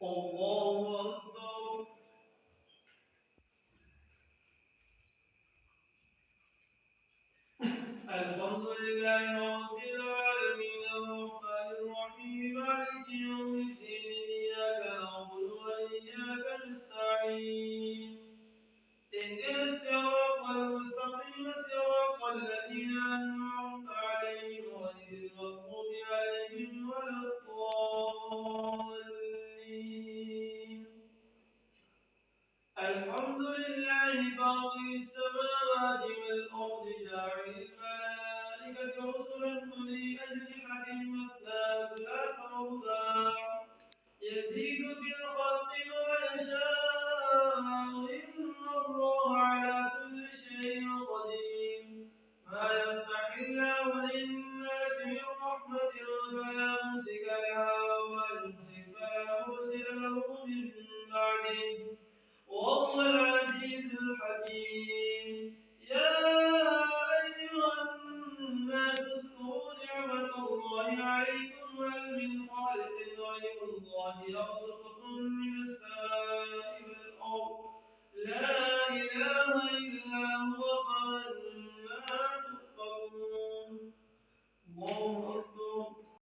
الله أكبر. الحمد لله رب العالمين الرحمن الرحيم مالك يوم الدين إياك نعبد وإياك نستعين اهدنا الصراط المستقيم صراط الذين أنعمت عليهم غير المغضوب عليهم ولا الضالين. الحمد لله فاطر السماوات والأرض جاعل الملائكة رسلا أولي أجنحة مثنى وثلاث ورباع يزيد في الخلق ما يشاء إن الله على كل شيء قدير. ما يفتح الله للناس من رحمة فلا ممسك لها وما يمسك فلا مرسل له من بعده وهو العزيز الحكيم. يا أيها الناس اذكروا نعمة الله عليكم هل من خالق غير الله يرزقكم من السماء والأرض لا